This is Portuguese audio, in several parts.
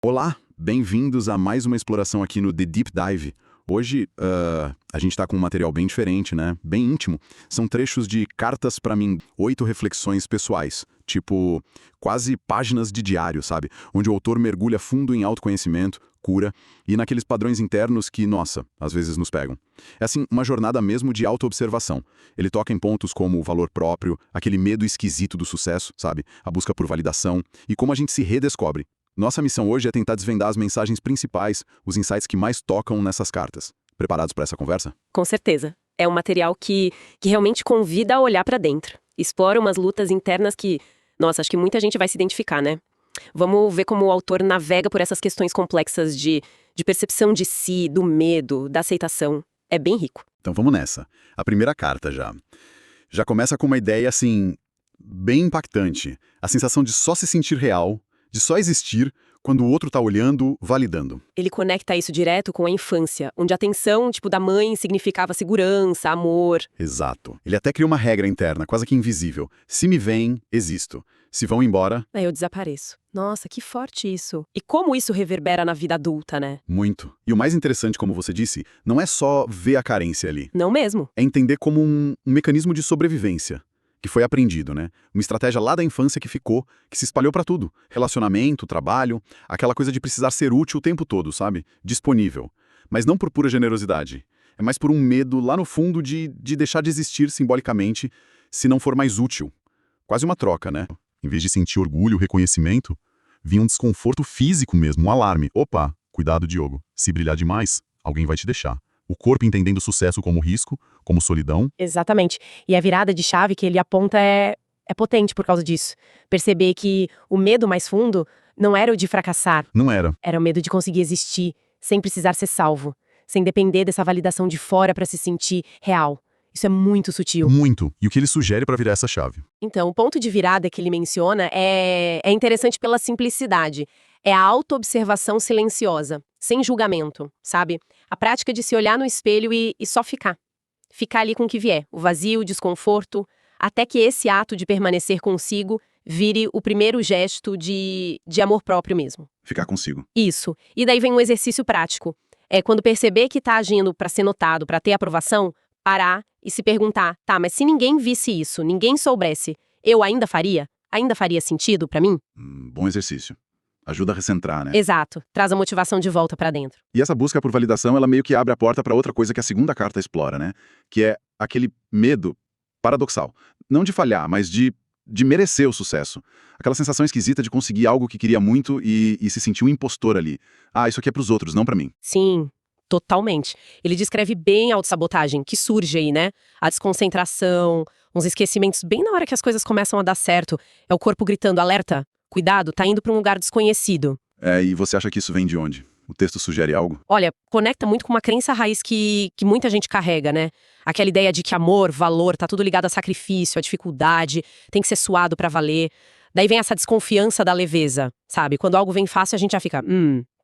Olá, bem-vindos a mais uma exploração aqui no The Deep Dive. Hoje, a gente está com um material bem diferente, né? Bem íntimo. São trechos de cartas para mim, 8 reflexões pessoais, tipo quase páginas de diário, sabe? Onde o autor mergulha fundo em autoconhecimento, cura e naqueles padrões internos que, nossa, às vezes nos pegam. É assim, uma jornada mesmo de autoobservação. Ele toca em pontos como o valor próprio, aquele medo esquisito do sucesso, sabe? A busca por validação e como a gente se redescobre. Nossa missão hoje é tentar desvendar as mensagens principais, os insights que mais tocam nessas cartas. Preparados para essa conversa? Com certeza. É um material que realmente convida a olhar para dentro. Explora umas lutas internas que, nossa, acho que muita gente vai se identificar, né? Vamos ver como o autor navega por essas questões complexas de percepção de si, do medo, da aceitação. É bem rico. Então vamos nessa. A primeira carta já começa com uma ideia, assim, bem impactante. A sensação de só se sentir real, de só existir quando o outro está olhando, validando. Ele conecta isso direto com a infância, onde a atenção, da mãe significava segurança, amor. Exato. Ele até cria uma regra interna, quase que invisível. Se me veem, existo. Se vão embora... Aí eu desapareço. Nossa, que forte isso. E como isso reverbera na vida adulta, né? Muito. E o mais interessante, como você disse, não é só ver a carência ali. Não mesmo. É entender como um mecanismo de sobrevivência, que foi aprendido, né? Uma estratégia lá da infância que ficou, que se espalhou pra tudo. Relacionamento, trabalho, aquela coisa de precisar ser útil o tempo todo, sabe? Disponível. Mas não por pura generosidade. É mais por um medo lá no fundo de deixar de existir simbolicamente se não for mais útil. Quase uma troca, né? Em vez de sentir orgulho, reconhecimento, vinha um desconforto físico mesmo, um alarme. Opa, cuidado, Diogo. Se brilhar demais, alguém vai te deixar. O corpo entendendo o sucesso como risco, como solidão. Exatamente. E a virada de chave que ele aponta é potente por causa disso. Perceber que o medo mais fundo não era o de fracassar. Não era. Era o medo de conseguir existir, sem precisar ser salvo. Sem depender dessa validação de fora para se sentir real. Isso é muito sutil. Muito. E o que ele sugere para virar essa chave? Então, o ponto de virada que ele menciona é interessante pela simplicidade. É a autoobservação silenciosa, sem julgamento, sabe? A prática de se olhar no espelho e só ficar. Ficar ali com o que vier, o vazio, o desconforto, até que esse ato de permanecer consigo vire o primeiro gesto de amor próprio mesmo. Ficar consigo. Isso. E daí vem um exercício prático. É quando perceber que tá agindo para ser notado, para ter aprovação, parar e se perguntar, tá, mas se ninguém visse isso, ninguém soubesse, eu ainda faria? Ainda faria sentido para mim? Bom exercício. Ajuda a recentrar, né? Exato. Traz a motivação de volta pra dentro. E essa busca por validação, ela meio que abre a porta para outra coisa que a segunda carta explora, né? Que é aquele medo paradoxal. Não de falhar, mas de merecer o sucesso. Aquela sensação esquisita de conseguir algo que queria muito e se sentir um impostor ali. Ah, isso aqui é pros outros, não pra mim. Sim, totalmente. Ele descreve bem a autossabotagem que surge aí, né? A desconcentração, uns esquecimentos bem na hora que as coisas começam a dar certo. É o corpo gritando, alerta, cuidado, tá indo pra um lugar desconhecido. E você acha que isso vem de onde? O texto sugere algo? Olha, conecta muito com uma crença raiz que muita gente carrega, né? Aquela ideia de que amor, valor, tá tudo ligado a sacrifício, a dificuldade, tem que ser suado pra valer. Daí vem essa desconfiança da leveza, sabe? Quando algo vem fácil, a gente já fica,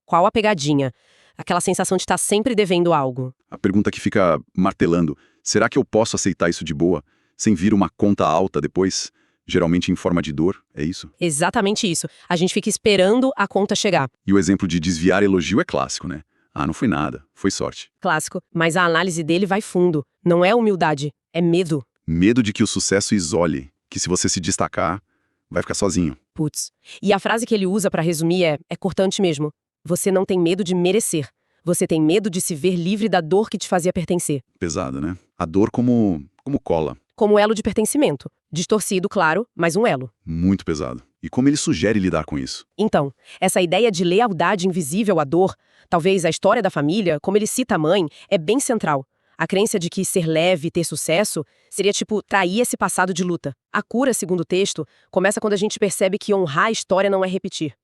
qual a pegadinha? Aquela sensação de estar sempre devendo algo. A pergunta que fica martelando, será que eu posso aceitar isso de boa, sem vir uma conta alta depois? Geralmente em forma de dor, é isso? Exatamente isso. A gente fica esperando a conta chegar. E o exemplo de desviar elogio é clássico, né? Ah, não foi nada, foi sorte. Clássico. Mas a análise dele vai fundo. Não é humildade, é medo. Medo de que o sucesso isole, que se você se destacar, vai ficar sozinho. Putz. E a frase que ele usa pra resumir é cortante mesmo. Você não tem medo de merecer. Você tem medo de se ver livre da dor que te fazia pertencer. Pesado, né? A dor como cola. Como elo de pertencimento. Distorcido, claro, mas um elo. Muito pesado. E como ele sugere lidar com isso? Então, essa ideia de lealdade invisível à dor, talvez a história da família, como ele cita a mãe, é bem central. A crença de que ser leve e ter sucesso seria trair esse passado de luta. A cura, segundo o texto, começa quando a gente percebe que honrar a história não é repetir.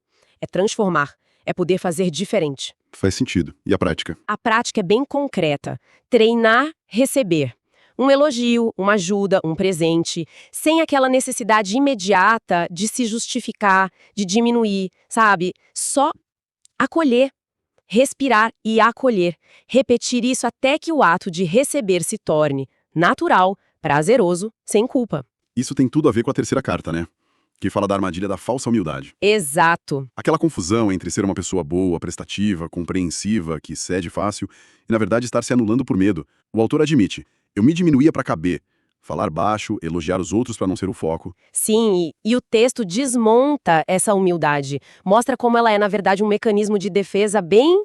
É transformar. É poder fazer diferente. Faz sentido. E a prática? A prática é bem concreta. Treinar, receber. Um elogio, uma ajuda, um presente, sem aquela necessidade imediata de se justificar, de diminuir, sabe? Só acolher, respirar e acolher. Repetir isso até que o ato de receber se torne natural, prazeroso, sem culpa. Isso tem tudo a ver com a terceira carta, né? que fala da armadilha da falsa humildade. Exato. Aquela confusão entre ser uma pessoa boa, prestativa, compreensiva, que cede fácil, e na verdade estar se anulando por medo. O autor admite, eu me diminuía para caber. Falar baixo, elogiar os outros para não ser o foco. Sim, e o texto desmonta essa humildade. Mostra como ela é, na verdade, um mecanismo de defesa bem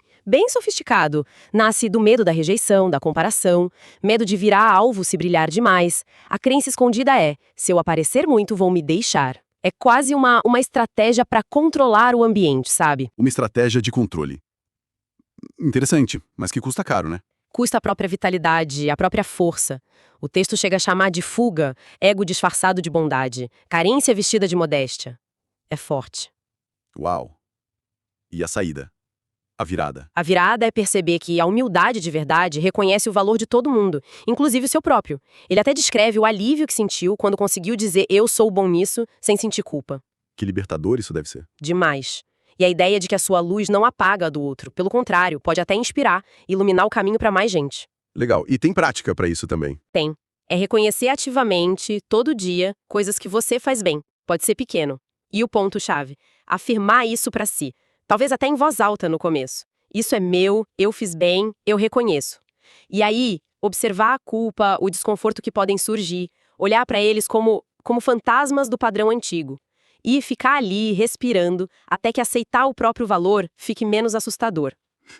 sofisticado. Nasce do medo da rejeição, da comparação, medo de virar alvo se brilhar demais. A crença escondida é, se eu aparecer muito, vão me deixar. É quase uma estratégia para controlar o ambiente, sabe? Uma estratégia de controle. Interessante, mas que custa caro, né? Custa a própria vitalidade, a própria força. O texto chega a chamar de fuga, ego disfarçado de bondade, carência vestida de modéstia. É forte. Uau! E a saída? A virada? A virada é perceber que a humildade de verdade reconhece o valor de todo mundo, inclusive o seu próprio. Ele até descreve o alívio que sentiu quando conseguiu dizer eu sou bom nisso, sem sentir culpa. Que libertador isso deve ser. Demais. E a ideia de que a sua luz não apaga a do outro. Pelo contrário, pode até inspirar, iluminar o caminho para mais gente. Legal. E tem prática para isso também. Tem. É reconhecer ativamente, todo dia, coisas que você faz bem. Pode ser pequeno. E o ponto-chave, afirmar isso para si. Talvez até em voz alta no começo. Isso é meu, eu fiz bem, eu reconheço. E aí, observar a culpa, o desconforto que podem surgir, olhar para eles como fantasmas do padrão antigo. E ficar ali, respirando, até que aceitar o próprio valor fique menos assustador.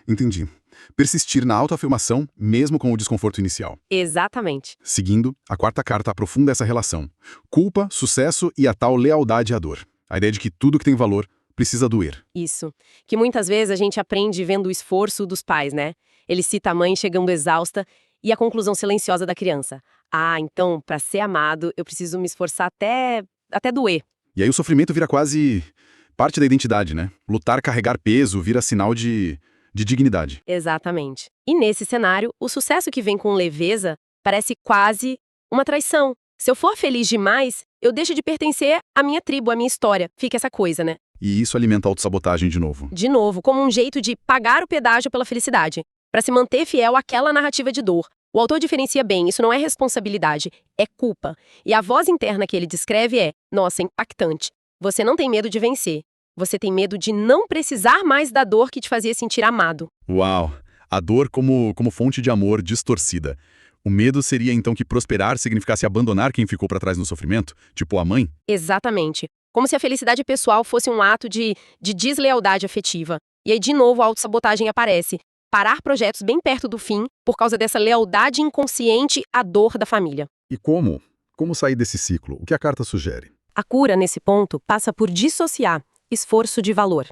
Entendi. Persistir na autoafirmação, mesmo com o desconforto inicial. Exatamente. Seguindo, a quarta carta aprofunda essa relação. Culpa, sucesso e a tal lealdade à dor. A ideia de que tudo que tem valor precisa doer. Isso. Que muitas vezes a gente aprende vendo o esforço dos pais, né? Ele cita a mãe chegando exausta e a conclusão silenciosa da criança. Ah, então, para ser amado, eu preciso me esforçar até doer. E aí o sofrimento vira quase parte da identidade, né? Lutar, carregar peso, vira sinal de dignidade. Exatamente. E nesse cenário, o sucesso que vem com leveza parece quase uma traição. Se eu for feliz demais, eu deixo de pertencer à minha tribo, à minha história. Fica essa coisa, né? E isso alimenta a autossabotagem de novo. De novo, como um jeito de pagar o pedágio pela felicidade, para se manter fiel àquela narrativa de dor. O autor diferencia bem, isso não é responsabilidade, é culpa. E a voz interna que ele descreve é, nossa, impactante. Você não tem medo de vencer. Você tem medo de não precisar mais da dor que te fazia sentir amado. Uau! A dor como fonte de amor distorcida. O medo seria então que prosperar significasse abandonar quem ficou para trás no sofrimento, tipo a mãe? Exatamente. Como se a felicidade pessoal fosse um ato de deslealdade afetiva. E aí, de novo, a autossabotagem aparece. Parar projetos bem perto do fim por causa dessa lealdade inconsciente à dor da família. E como? Como sair desse ciclo? O que a carta sugere? A cura, nesse ponto, passa por dissociar esforço de valor.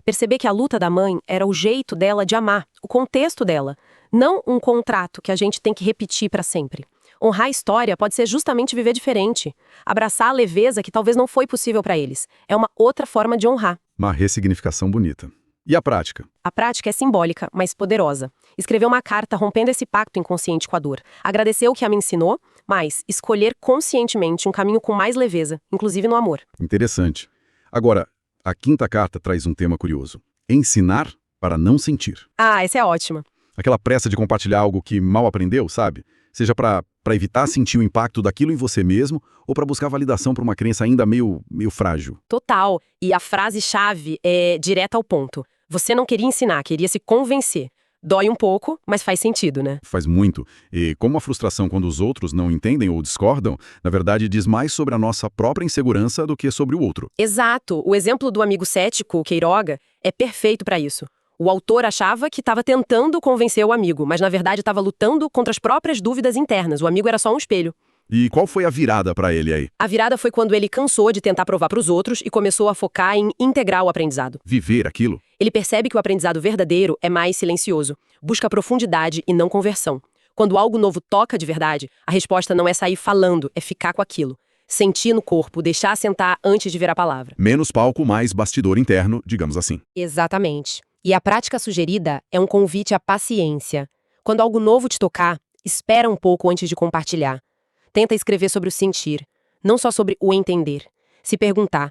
Perceber que a luta da mãe era o jeito dela de amar, o contexto dela, não um contrato que a gente tem que repetir para sempre. Honrar a história pode ser justamente viver diferente. Abraçar a leveza que talvez não foi possível para eles. É uma outra forma de honrar. Uma ressignificação bonita. E a prática? A prática é simbólica, mas poderosa. Escrever uma carta rompendo esse pacto inconsciente com a dor. Agradecer o que a me ensinou, mas escolher conscientemente um caminho com mais leveza, inclusive no amor. Interessante. Agora, a quinta carta traz um tema curioso. Ensinar para não sentir. Ah, essa é ótima. Aquela pressa de compartilhar algo que mal aprendeu, sabe? Seja para evitar sentir o impacto daquilo em você mesmo ou para buscar validação para uma crença ainda meio frágil. Total. E a frase-chave é direta ao ponto. Você não queria ensinar, queria se convencer. Dói um pouco, mas faz sentido, né? Faz muito. E como a frustração quando os outros não entendem ou discordam, na verdade diz mais sobre a nossa própria insegurança do que sobre o outro. Exato. O exemplo do amigo cético, Queiroga, é perfeito para isso. O autor achava que estava tentando convencer o amigo, mas na verdade estava lutando contra as próprias dúvidas internas. O amigo era só um espelho. E qual foi a virada para ele aí? A virada foi quando ele cansou de tentar provar para os outros e começou a focar em integrar o aprendizado. Viver aquilo? Ele percebe que o aprendizado verdadeiro é mais silencioso, busca profundidade e não conversão. Quando algo novo toca de verdade, a resposta não é sair falando, é ficar com aquilo. Sentir no corpo, deixar assentar antes de ver a palavra. Menos palco, mais bastidor interno, digamos assim. Exatamente. E a prática sugerida é um convite à paciência. Quando algo novo te tocar, espera um pouco antes de compartilhar. Tenta escrever sobre o sentir, não só sobre o entender. Se perguntar,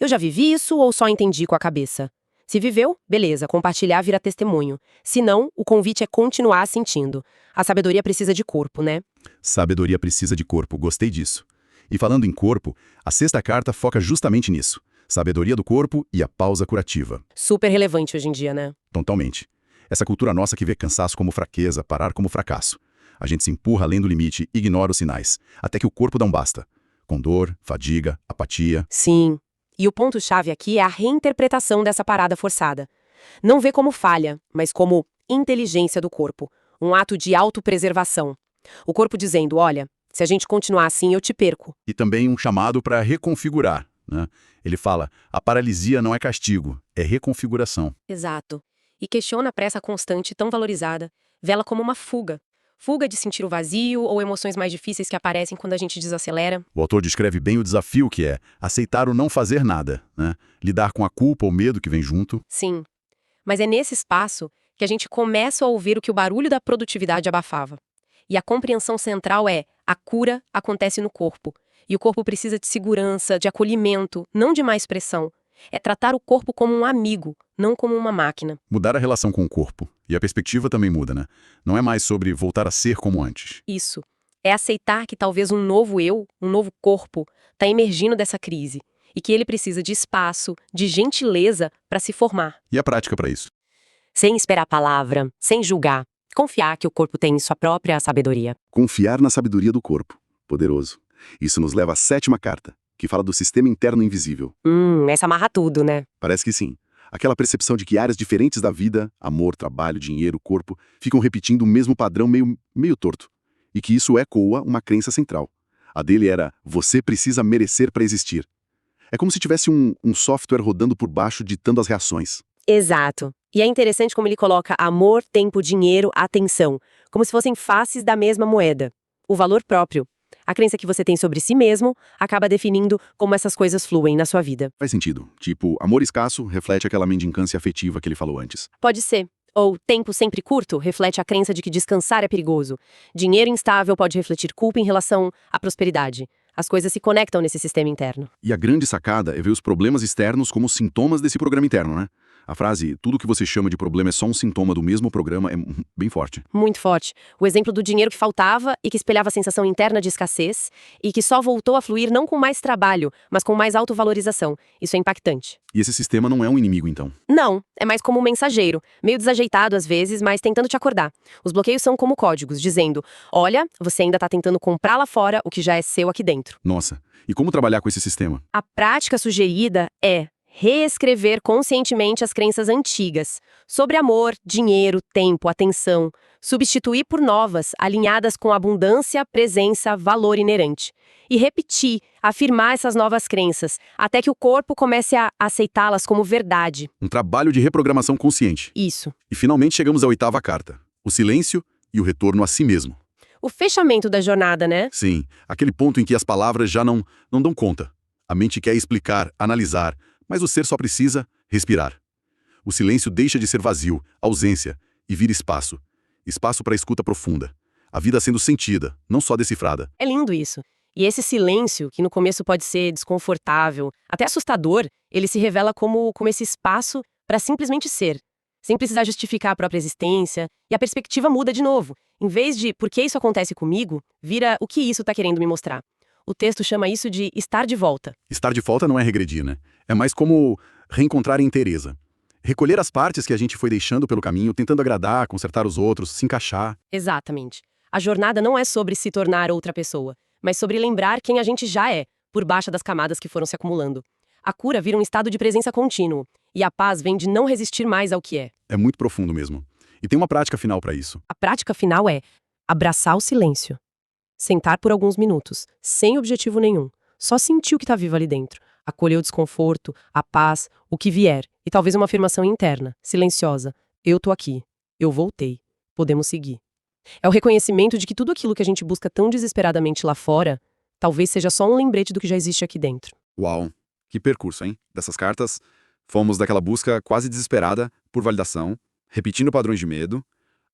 eu já vivi isso ou só entendi com a cabeça? Se viveu, beleza, compartilhar vira testemunho. Se não, o convite é continuar sentindo. A sabedoria precisa de corpo, né? Sabedoria precisa de corpo, gostei disso. E falando em corpo, a sexta carta foca justamente nisso. Sabedoria do corpo e a pausa curativa. Super relevante hoje em dia, né? Totalmente. Essa cultura nossa que vê cansaço como fraqueza, parar como fracasso. A gente se empurra além do limite, ignora os sinais, até que o corpo dá um basta. Com dor, fadiga, apatia. Sim. E o ponto-chave aqui é a reinterpretação dessa parada forçada. Não vê como falha, mas como inteligência do corpo. Um ato de autopreservação. O corpo dizendo, olha, se a gente continuar assim, eu te perco. E também um chamado para reconfigurar, né? Ele fala, a paralisia não é castigo, é reconfiguração. Exato. E questiona a pressa constante tão valorizada. Vê-la como uma fuga. Fuga de sentir o vazio ou emoções mais difíceis que aparecem quando a gente desacelera. O autor descreve bem o desafio que é aceitar o não fazer nada, né? Lidar com a culpa ou medo que vem junto. Sim. Mas é nesse espaço que a gente começa a ouvir o que o barulho da produtividade abafava. E a compreensão central é: a cura acontece no corpo. E o corpo precisa de segurança, de acolhimento, não de mais pressão. É tratar o corpo como um amigo, não como uma máquina. Mudar a relação com o corpo. E a perspectiva também muda, né? Não é mais sobre voltar a ser como antes. Isso. É aceitar que talvez um novo eu, um novo corpo, está emergindo dessa crise. E que ele precisa de espaço, de gentileza para se formar. E a prática para isso? Sem esperar a palavra, sem julgar. Confiar que o corpo tem sua própria sabedoria. Confiar na sabedoria do corpo. Poderoso. Isso nos leva à sétima carta, que fala do sistema interno invisível. Essa amarra tudo, né? Parece que sim. Aquela percepção de que áreas diferentes da vida, amor, trabalho, dinheiro, corpo, ficam repetindo o mesmo padrão meio torto. E que isso ecoa uma crença central. A dele era, você precisa merecer para existir. É como se tivesse um software rodando por baixo ditando as reações. Exato. E é interessante como ele coloca amor, tempo, dinheiro, atenção, como se fossem faces da mesma moeda. O valor próprio. A crença que você tem sobre si mesmo acaba definindo como essas coisas fluem na sua vida. Faz sentido. Tipo, amor escasso reflete aquela mendicância afetiva que ele falou antes. Pode ser. Ou tempo sempre curto reflete a crença de que descansar é perigoso. Dinheiro instável pode refletir culpa em relação à prosperidade. As coisas se conectam nesse sistema interno. E a grande sacada é ver os problemas externos como sintomas desse programa interno, né? A frase, tudo que você chama de problema é só um sintoma do mesmo programa, é bem forte. Muito forte. O exemplo do dinheiro que faltava e que espelhava a sensação interna de escassez e que só voltou a fluir não com mais trabalho, mas com mais autovalorização. Isso é impactante. E esse sistema não é um inimigo, então? Não, é mais como um mensageiro, meio desajeitado às vezes, mas tentando te acordar. Os bloqueios são como códigos, dizendo, olha, você ainda tá tentando comprar lá fora o que já é seu aqui dentro. Nossa, e como trabalhar com esse sistema? A prática sugerida é reescrever conscientemente as crenças antigas sobre amor, dinheiro, tempo, atenção, substituir por novas, alinhadas com abundância, presença, valor inerente. E repetir, afirmar essas novas crenças, até que o corpo comece a aceitá-las como verdade. Um trabalho de reprogramação consciente. Isso. E finalmente chegamos à oitava carta. O silêncio e o retorno a si mesmo. O fechamento da jornada, né? Sim, aquele ponto em que as palavras já não dão conta. A mente quer explicar, analisar, mas o ser só precisa respirar. O silêncio deixa de ser vazio, ausência, e vira espaço. Espaço para escuta profunda. A vida sendo sentida, não só decifrada. É lindo isso. E esse silêncio, que no começo pode ser desconfortável, até assustador, ele se revela como esse espaço para simplesmente ser, sem precisar justificar a própria existência, e a perspectiva muda de novo. Em vez de por que isso acontece comigo, vira o que isso está querendo me mostrar. O texto chama isso de estar de volta. Estar de volta não é regredir, né? É mais como reencontrar inteireza. Recolher as partes que a gente foi deixando pelo caminho, tentando agradar, consertar os outros, se encaixar. Exatamente. A jornada não é sobre se tornar outra pessoa, mas sobre lembrar quem a gente já é, por baixo das camadas que foram se acumulando. A cura vira um estado de presença contínuo, e a paz vem de não resistir mais ao que é. É muito profundo mesmo. E tem uma prática final para isso. A prática final é abraçar o silêncio. Sentar por alguns minutos, sem objetivo nenhum. Só sentir o que está vivo ali dentro. Acolher o desconforto, a paz, o que vier. E talvez uma afirmação interna, silenciosa. Eu tô aqui. Eu voltei. Podemos seguir. É o reconhecimento de que tudo aquilo que a gente busca tão desesperadamente lá fora, talvez seja só um lembrete do que já existe aqui dentro. Uau, que percurso, hein? Dessas cartas, fomos daquela busca quase desesperada por validação, repetindo padrões de medo,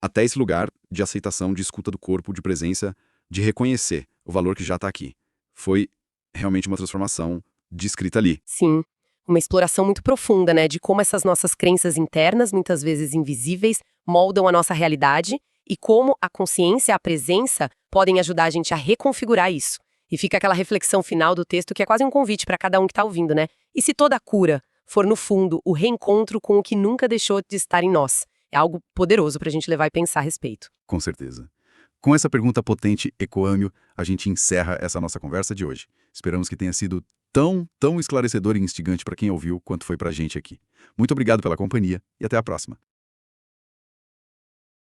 até esse lugar de aceitação, de escuta do corpo, de presença, de reconhecer o valor que já está aqui. Foi realmente uma transformação descrita ali. Sim, uma exploração muito profunda, né, de como essas nossas crenças internas, muitas vezes invisíveis, moldam a nossa realidade e como a consciência, a presença, podem ajudar a gente a reconfigurar isso. E fica aquela reflexão final do texto que é quase um convite para cada um que está ouvindo, né? E se toda a cura for, no fundo, o reencontro com o que nunca deixou de estar em nós? É algo poderoso para a gente levar e pensar a respeito. Com certeza. Com essa pergunta potente ecoando, a gente encerra essa nossa conversa de hoje. Esperamos que tenha sido tão esclarecedor e instigante para quem ouviu quanto foi para a gente aqui. Muito obrigado pela companhia e até a próxima.